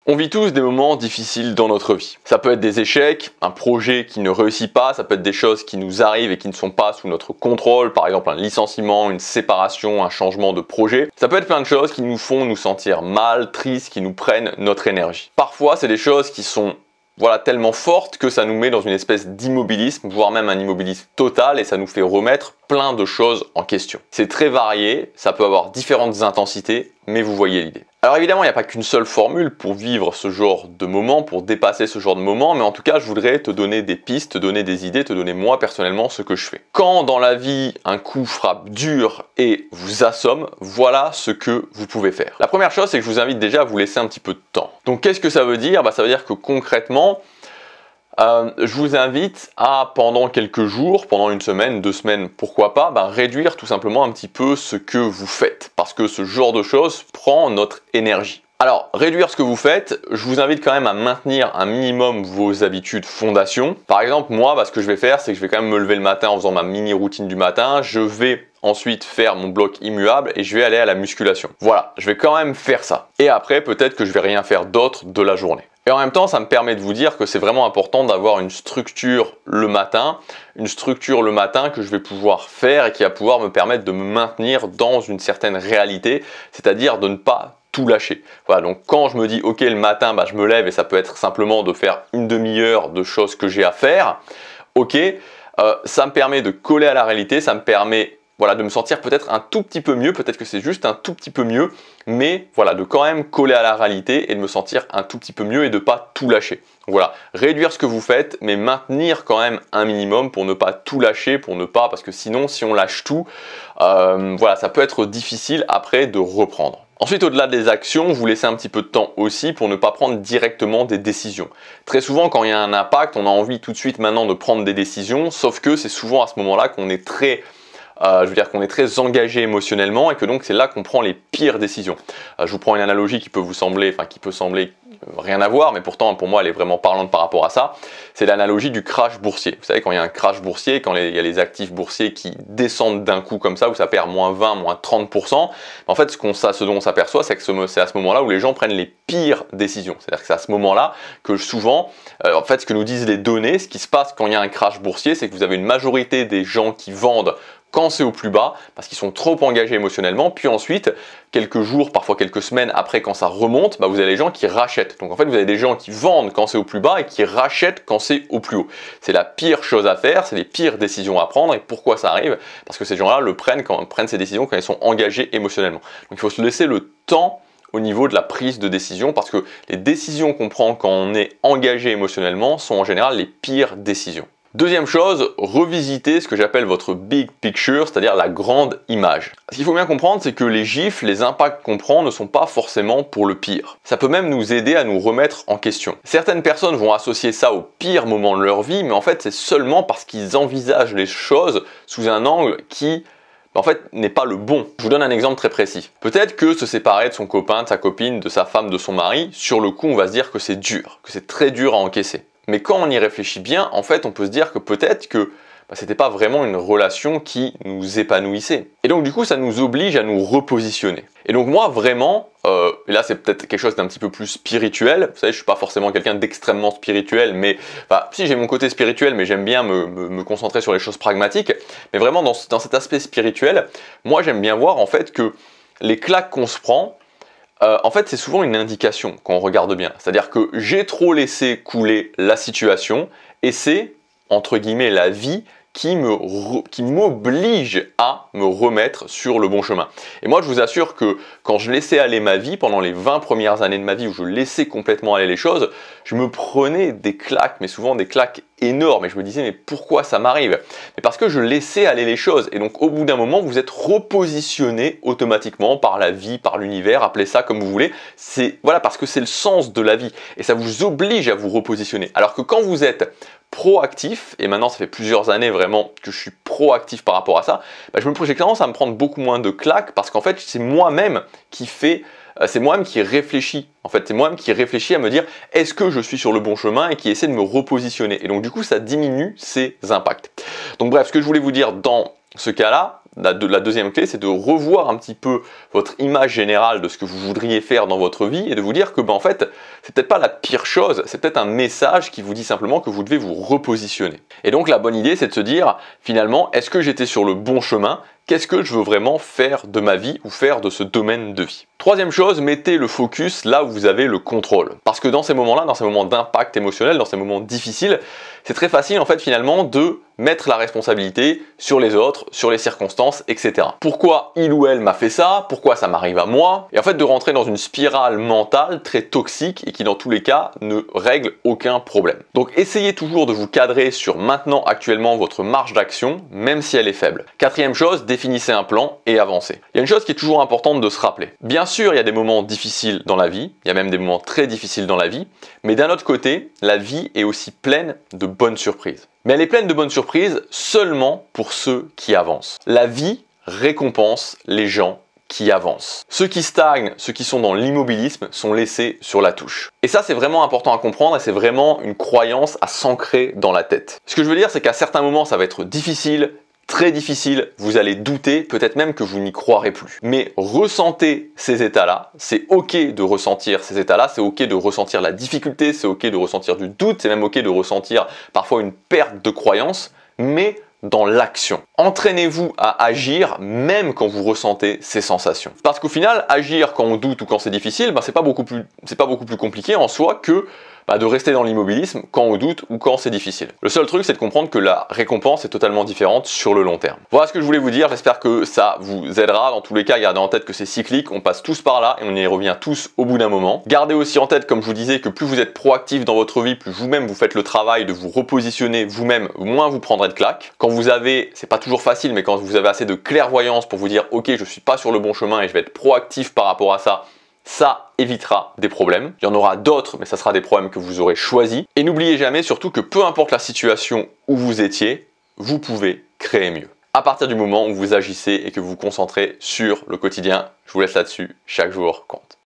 On vit tous des moments difficiles dans notre vie. Ça peut être des échecs, un projet qui ne réussit pas, ça peut être des choses qui nous arrivent et qui ne sont pas sous notre contrôle, par exemple un licenciement, une séparation, un changement de projet. Ça peut être plein de choses qui nous font nous sentir mal, tristes, qui nous prennent notre énergie. Parfois, c'est des choses qui sont tellement fortes que ça nous met dans une espèce d'immobilisme, voire même un immobilisme total, et ça nous fait remettre plein de choses en question. C'est très varié, ça peut avoir différentes intensités, mais vous voyez l'idée. Alors évidemment, il n'y a pas qu'une seule formule pour vivre ce genre de moment, pour dépasser ce genre de moment, mais en tout cas, je voudrais te donner des pistes, te donner des idées, te donner moi personnellement ce que je fais. Quand dans la vie, un coup frappe dur et vous assomme, voilà ce que vous pouvez faire. La première chose, c'est que je vous invite déjà à vous laisser un petit peu de temps. Donc qu'est-ce que ça veut dire? Ça veut dire que concrètement, je vous invite à, pendant quelques jours, pendant une semaine, 2 semaines, pourquoi pas, réduire tout simplement un petit peu ce que vous faites. Parce que ce genre de choses prend notre énergie. Alors, réduire ce que vous faites, je vous invite quand même à maintenir un minimum vos habitudes fondation. Par exemple, moi, ce que je vais faire, c'est que je vais quand même me lever le matin en faisant ma mini routine du matin. Je vais ensuite faire mon bloc immuable et je vais aller à la musculation. Voilà, je vais quand même faire ça. Et après, peut-être que je vais rien faire d'autre de la journée. Et en même temps, ça me permet de vous dire que c'est vraiment important d'avoir une structure le matin que je vais pouvoir faire et qui va pouvoir me permettre de me maintenir dans une certaine réalité, c'est-à-dire de ne pas tout lâcher. Voilà, donc quand je me dis ok le matin, je me lève et ça peut être simplement de faire une demi-heure de choses que j'ai à faire, ok, ça me permet de coller à la réalité, ça me permet de me sentir peut-être un tout petit peu mieux, peut-être que c'est juste un tout petit peu mieux, mais de quand même coller à la réalité et de me sentir un tout petit peu mieux et de pas tout lâcher. Voilà, réduire ce que vous faites, mais maintenir quand même un minimum pour ne pas tout lâcher, parce que sinon, si on lâche tout, ça peut être difficile après de reprendre. Ensuite, au-delà des actions, vous laissez un petit peu de temps aussi pour ne pas prendre directement des décisions. Très souvent, quand il y a un impact, on a envie tout de suite maintenant de prendre des décisions, sauf que c'est souvent à ce moment-là qu'on est très engagé émotionnellement et que donc c'est là qu'on prend les pires décisions. Je vous prends une analogie qui peut sembler rien à voir, mais pourtant pour moi elle est vraiment parlante par rapport à ça. C'est l'analogie du crash boursier. Vous savez, quand il y a un crash boursier, quand il y a les actifs boursiers qui descendent d'un coup comme ça, où ça perd moins 20, moins 30%, en fait ce dont on s'aperçoit, c'est que c'est à ce moment-là où les gens prennent les pires décisions. C'est-à-dire que c'est à ce moment-là que souvent, ce que nous disent les données, ce qui se passe quand il y a un crash boursier, c'est que vous avez une majorité des gens qui vendent quand c'est au plus bas, parce qu'ils sont trop engagés émotionnellement, puis ensuite, quelques jours, parfois quelques semaines après quand ça remonte, vous avez les gens qui rachètent. Donc en fait, vous avez des gens qui vendent quand c'est au plus bas et qui rachètent quand c'est au plus haut. C'est la pire chose à faire, c'est les pires décisions à prendre. Et pourquoi ça arrive? Parce que ces gens-là prennent ces décisions quand ils sont engagés émotionnellement. Donc il faut se laisser le temps au niveau de la prise de décision, parce que les décisions qu'on prend quand on est engagé émotionnellement sont en général les pires décisions. Deuxième chose, revisitez ce que j'appelle votre big picture, c'est-à-dire la grande image. Ce qu'il faut bien comprendre, c'est que les gifles, les impacts qu'on prend ne sont pas forcément pour le pire. Ça peut même nous aider à nous remettre en question. Certaines personnes vont associer ça au pire moment de leur vie, mais en fait c'est seulement parce qu'ils envisagent les choses sous un angle qui n'est pas le bon. Je vous donne un exemple très précis. Peut-être que se séparer de son copain, de sa copine, de sa femme, de son mari, sur le coup on va se dire que c'est dur, que c'est très dur à encaisser. Mais quand on y réfléchit bien, en fait, on peut se dire que peut-être que c'était pas vraiment une relation qui nous épanouissait. Et donc du coup, ça nous oblige à nous repositionner. Et donc moi, vraiment, et là c'est peut-être quelque chose d'un petit peu plus spirituel. Vous savez, je suis pas forcément quelqu'un d'extrêmement spirituel, mais si j'ai mon côté spirituel, mais j'aime bien me concentrer sur les choses pragmatiques. Mais vraiment dans cet aspect spirituel, moi j'aime bien voir en fait que les claques qu'on se prend, en fait, c'est souvent une indication quand on regarde bien. C'est-à-dire que j'ai trop laissé couler la situation et c'est, entre guillemets, la vie qui m'oblige à me remettre sur le bon chemin. Et moi, je vous assure que quand je laissais aller ma vie, pendant les 20 premières années de ma vie où je laissais complètement aller les choses, je me prenais des claques, mais souvent des claques énormes. Et je me disais, mais pourquoi ça m'arrive? Mais parce que je laissais aller les choses. Et donc, au bout d'un moment, vous êtes repositionné automatiquement par la vie, par l'univers, appelez ça comme vous voulez. Parce que c'est le sens de la vie. Et ça vous oblige à vous repositionner. Alors que quand vous êtes proactif, et maintenant ça fait plusieurs années vraiment que je suis proactif par rapport à ça, j'ai tendance à me prendre beaucoup moins de claques parce qu'en fait c'est moi-même qui réfléchis. En fait, c'est moi-même qui réfléchis à me dire est-ce que je suis sur le bon chemin et qui essaie de me repositionner. Et donc du coup, ça diminue ces impacts. Donc bref, ce que je voulais vous dire dans ce cas-là, la deuxième clé, c'est de revoir un petit peu votre image générale de ce que vous voudriez faire dans votre vie et de vous dire que en fait, c'est peut-être pas la pire chose, c'est peut-être un message qui vous dit simplement que vous devez vous repositionner. Et donc la bonne idée, c'est de se dire finalement, est-ce que j'étais sur le bon chemin ? Qu'est-ce que je veux vraiment faire de ma vie ou faire de ce domaine de vie? Troisième chose, mettez le focus là où vous avez le contrôle. Parce que dans ces moments-là, dans ces moments d'impact émotionnel, dans ces moments difficiles, c'est très facile en fait finalement de mettre la responsabilité sur les autres, sur les circonstances, etc. Pourquoi il ou elle m'a fait ça? Pourquoi ça m'arrive à moi? Et en fait de rentrer dans une spirale mentale très toxique et qui dans tous les cas ne règle aucun problème. Donc essayez toujours de vous cadrer sur maintenant actuellement votre marge d'action, même si elle est faible. Quatrième chose, définissez un plan et avancez. Il y a une chose qui est toujours importante de se rappeler. Bien sûr, il y a des moments difficiles dans la vie, il y a même des moments très difficiles dans la vie, mais d'un autre côté, la vie est aussi pleine de bonnes surprises. Mais elle est pleine de bonnes surprises seulement pour ceux qui avancent. La vie récompense les gens qui avancent. Ceux qui stagnent, ceux qui sont dans l'immobilisme sont laissés sur la touche. Et ça, c'est vraiment important à comprendre et c'est vraiment une croyance à s'ancrer dans la tête. Ce que je veux dire, c'est qu'à certains moments, ça va être difficile, très difficile, vous allez douter, peut-être même que vous n'y croirez plus. Mais ressentez ces états-là, c'est ok de ressentir ces états-là, c'est ok de ressentir la difficulté, c'est ok de ressentir du doute, c'est même ok de ressentir parfois une perte de croyance, mais dans l'action. Entraînez-vous à agir même quand vous ressentez ces sensations. Parce qu'au final, agir quand on doute ou quand c'est difficile, c'est pas beaucoup plus compliqué en soi que de rester dans l'immobilisme quand on doute ou quand c'est difficile. Le seul truc, c'est de comprendre que la récompense est totalement différente sur le long terme. Voilà ce que je voulais vous dire, j'espère que ça vous aidera. Dans tous les cas, gardez en tête que c'est cyclique, on passe tous par là et on y revient tous au bout d'un moment. Gardez aussi en tête, comme je vous disais, que plus vous êtes proactif dans votre vie, plus vous-même vous faites le travail de vous repositionner vous-même, moins vous prendrez de claques. Quand vous avez, c'est pas toujours facile, mais quand vous avez assez de clairvoyance pour vous dire « Ok, je suis pas sur le bon chemin et je vais être proactif par rapport à ça », ça évitera des problèmes. Il y en aura d'autres, mais ça sera des problèmes que vous aurez choisis. Et n'oubliez jamais surtout que peu importe la situation où vous étiez, vous pouvez créer mieux. À partir du moment où vous agissez et que vous vous concentrez sur le quotidien, je vous laisse là-dessus, chaque jour compte.